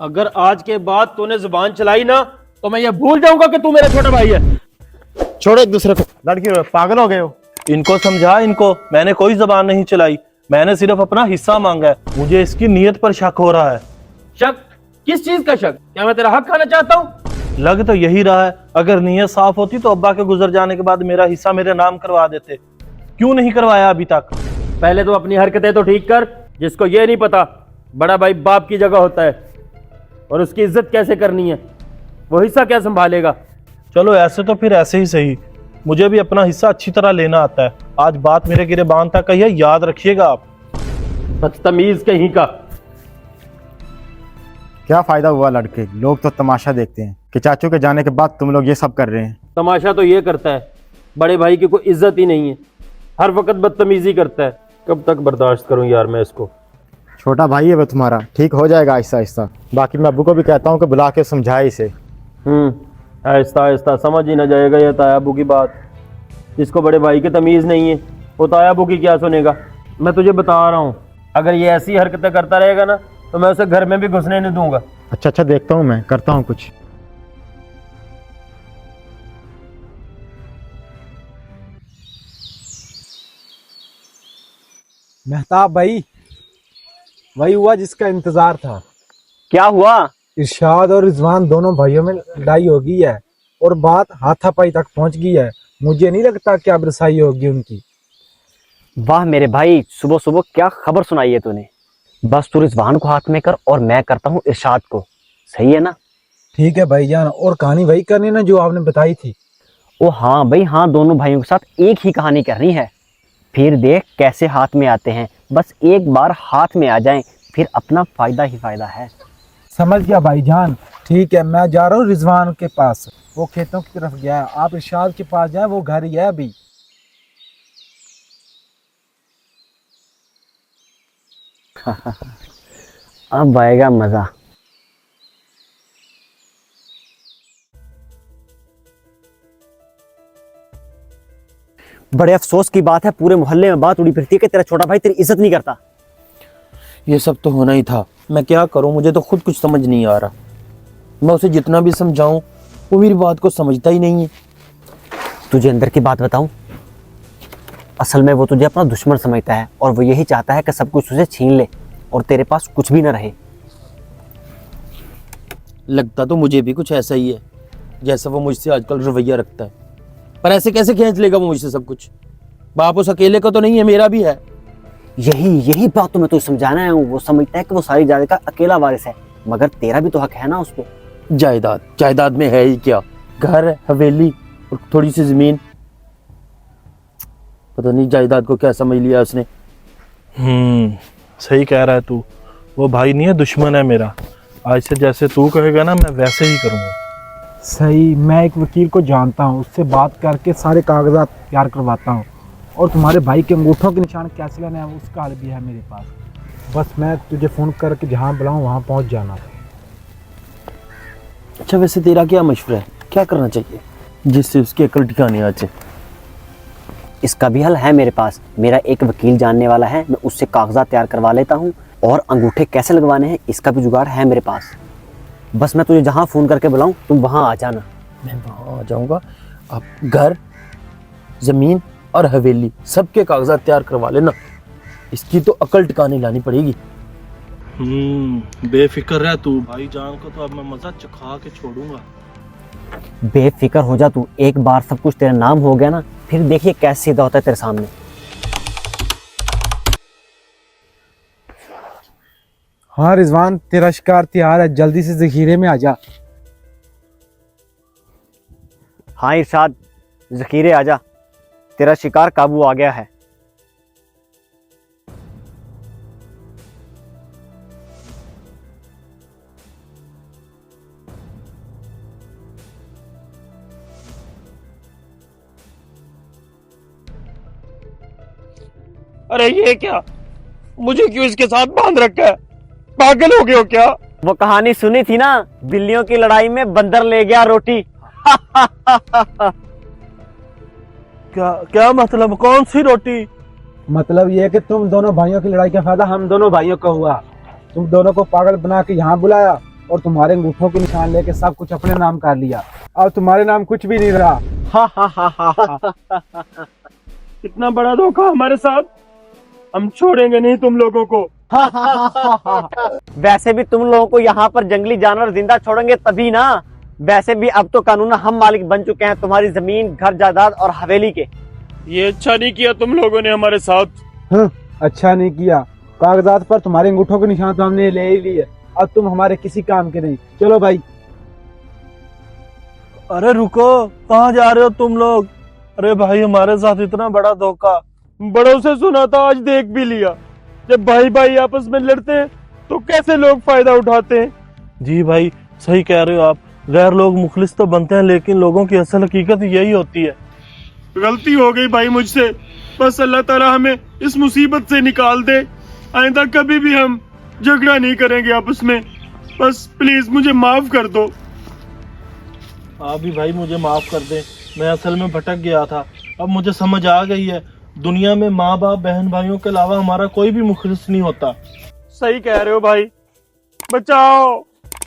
अगर आज के बाद तूने जुबान चलाई ना तो मैं ये भूल जाऊंगा कि तू मेरा छोटा भाई है। छोड़ो एक दूसरे को, लड़की पागल हो गए हो। इनको समझा, इनको मैंने कोई जबान नहीं चलाई, मैंने सिर्फ अपना हिस्सा मांगा है। मुझे इसकी नीयत पर शक हो रहा है। शक? किस चीज का शक? क्या मैं तेरा हक खाना चाहता हूँ? लग तो यही रहा है। अगर नीयत साफ होती तो अब्बा के गुजर जाने के बाद मेरा हिस्सा मेरे नाम करवा देते। क्यों नहीं करवाया अभी तक? पहले तो अपनी हरकतें तो ठीक कर। जिसको ये नहीं पता बड़ा भाई बाप की जगह होता है और उसकी इज्जत कैसे करनी है, वो हिस्सा क्या संभालेगा। चलो ऐसे तो फिर ऐसे ही सही, मुझे भी अपना हिस्सा अच्छी तरह लेना आता है। आज बात मेरे गिरेबान तक कही है, याद रखिएगा आप। बदतमीज कहीं का। क्या फायदा हुआ लड़के, लोग तो तमाशा देखते हैं कि चाचू के जाने के बाद तुम लोग ये सब कर रहे हैं। तमाशा तो ये करता है, बड़े भाई की कोई इज्जत ही नहीं है, हर वक्त बदतमीजी करता है। कब तक बर्दाश्त करूं यार मैं इसको। छोटा भाई है वो तुम्हारा, ठीक हो जाएगा आहिस्ता आहिस्ता। बाकी मैं अब्बू को भी कहता हूँ कि बुला के समझाए इसे। आहिस्ता आहिस्ता समझ ही ना जाएगा ये तायाबू की बात। जिसको बड़े भाई की तमीज़ नहीं है वो तायाबू की क्या सुनेगा। मैं तुझे बता रहा हूँ, अगर ये ऐसी हरकतें करता रहेगा ना तो मैं उसे घर में भी घुसने नहीं दूंगा। अच्छा देखता हूँ, मैं करता हूँ कुछ। मेहताब भाई, वही हुआ जिसका इंतजार था। क्या हुआ? इरशाद और रिजवान दोनों भाइयों में लड़ाई हो गई है और बात हाथापाई तक पहुंच गई है। मुझे नहीं लगता कि अब रसाई होगी उनकी। वाह मेरे भाई, सुबह सुबह क्या खबर सुनाई है तूने। बस तू रिजवान को हाथ में कर और मैं करता हूँ इरशाद को। सही है ना? ठीक है भाईजान, और कहानी वही करनी ना जो आपने बताई थी। ओ हाँ भाई हाँ, दोनों भाइयों के साथ एक ही कहानी करनी है। फिर देख कैसे हाथ में आते हैं। बस एक बार हाथ में आ जाएं फिर अपना फायदा ही फायदा है। समझ गया भाईजान। ठीक है, मैं जा रहा हूँ रिजवान के पास, वो खेतों की तरफ गया है। आप इरशाद के पास जाए, वो घर ही है अभी। अब आएगा मजा। बड़े अफसोस की बात है, पूरे मोहल्ले में बात उड़ी फिरती है कि तेरा छोटा भाई तेरी इज्जत नहीं करता। ये सब तो होना ही था, मैं क्या करूं, मुझे तो खुद कुछ समझ नहीं आ रहा। मैं उसे जितना भी समझाऊं वो मेरी बात को समझता ही नहीं है। तुझे अंदर की बात बताऊं, असल में वो तुझे अपना दुश्मन समझता है और वो यही चाहता है कि सब कुछ तुझे छीन ले और तेरे पास कुछ भी ना रहे। लगता तो मुझे भी कुछ ऐसा ही है जैसा वो मुझसे आजकल रवैया रखता है, पर ऐसे कैसे खींच लेगा वो मुझसे सब कुछ। बाप उस अकेले का तो नहीं है, मेरा भी है। यही बात तो मैं तुझे समझाना है। वो समझता है कि वो सारी जायदाद का अकेला वारिस है, मगर तेरा भी तो हक है ना उस पे। जायदाद में है ही क्या, घर है, हवेली और थोड़ी सी जमीन। पता नहीं जायदाद को क्या समझ लिया उसने। सही कह रहा है तू। वो भाई नहीं है, दुश्मन है मेरा। आज से जैसे तू कहेगा ना मैं वैसे ही करूँगा। सही, मैं एक वकील को जानता हूँ, उससे बात करके सारे कागजात तैयार करवाता हूँ। और तुम्हारे भाई के अंगूठों के निशान कैसे लेना है उसका हल भी है मेरे पास। बस मैं तुझे फ़ोन करके जहाँ बुलाऊँ वहाँ पहुँच जाना। अच्छा वैसे तेरा क्या मशवरा है, क्या करना चाहिए जिससे उसकी अकल ठिकाने आ जाए? इसका भी हल है मेरे पास। मेरा एक वकील जानने वाला है, मैं उससे कागजात तैयार करवा लेता हूँ और अंगूठे कैसे लगवाने हैं इसका भी जुगाड़ है मेरे पास। बस मैं तुझे जहाँ फ़ोन करके बुलाऊँ तुम वहाँ आ जाना। मैं वहाँ आ जाऊँगा। आप घर, ज़मीन और हवेली सबके कागजात तैयार करवा लेना। इसकी तो अकल ठिकाने लानी पड़ेगी। बेफिक्र रह तू, भाई जान को तो अब मैं मजा चखा के छोड़ूंगा। बेफिक्र हो जा तू, एक बार सब कुछ तेरा नाम हो गया ना फिर देखिए कैसे सीधा होता है तेरे सामने। हाँ रिजवान, तेरा शिकार तैयार है, जल्दी से जखीरे में आ जा। हाँ इरशाद, जखीरे आ जा, तेरा शिकार काबू आ गया है। अरे ये क्या, मुझे क्यों इसके साथ बांध रखा है? पागल हो गए हो क्या? वो कहानी सुनी थी ना, बिल्लियों की लड़ाई में बंदर ले गया रोटी। क्या मतलब, कौन सी रोटी? मतलब ये है कि तुम दोनों भाइयों की लड़ाई का फायदा हम दोनों भाइयों को हुआ। तुम दोनों को पागल बना के यहाँ बुलाया और तुम्हारे अंगूठों के निशान लेके सब कुछ अपने नाम कर लिया। अब तुम्हारे नाम कुछ भी नहीं रहा। हा हा हा हा हा। इतना बड़ा धोखा हमारे साथ, हम छोड़ेंगे नहीं तुम लोगों को। वैसे भी तुम लोगों को यहाँ पर जंगली जानवर जिंदा छोड़ेंगे तभी ना। वैसे भी अब तो कानून हम मालिक बन चुके हैं तुम्हारी जमीन, घर जायदाद और हवेली के। ये अच्छा नहीं किया तुम लोगों ने हमारे साथ। हाँ, अच्छा नहीं किया। कागजात पर तुम्हारे अंगूठों के निशान तो हमने ले ही लिए, अब तुम हमारे किसी काम के नहीं। चलो भाई। अरे रुको, कहाँ जा रहे हो तुम लोग? अरे भाई हमारे साथ इतना बड़ा धोखा। बड़ों से सुना था, आज देख भी लिया। जब भाई भाई आपस में लड़ते हैं तो कैसे लोग फायदा उठाते हैं। जी भाई सही कह रहे हो आप। गैर लोग मुखलिस तो बनते हैं लेकिन लोगों की असल हकीकत यही होती है। गलती हो गई भाई मुझसे, बस अल्लाह ताला हमें इस मुसीबत से निकाल दे। आइंदा कभी भी हम झगड़ा नहीं करेंगे आपस में। बस प्लीज मुझे माफ कर दो। आप भी भाई मुझे माफ कर दें, मैं असल में भटक गया था। अब मुझे समझ आ गई है, दुनिया में माँ बाप बहन भाइयों के अलावा हमारा कोई भी मुखलिस नहीं होता। सही कह रहे हो भाई। बचाओ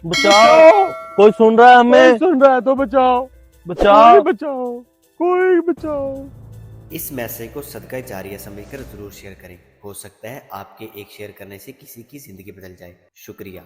बचाओ, कोई सुन रहा है कोई हमें? सुन रहा है तो बचाओ। बचाओ। कोई बचाओ, कोई बचाओ। इस मैसेज को सदका जारिया समझकर जरूर शेयर करें। हो सकता है आपके एक शेयर करने से किसी की जिंदगी बदल जाए। शुक्रिया।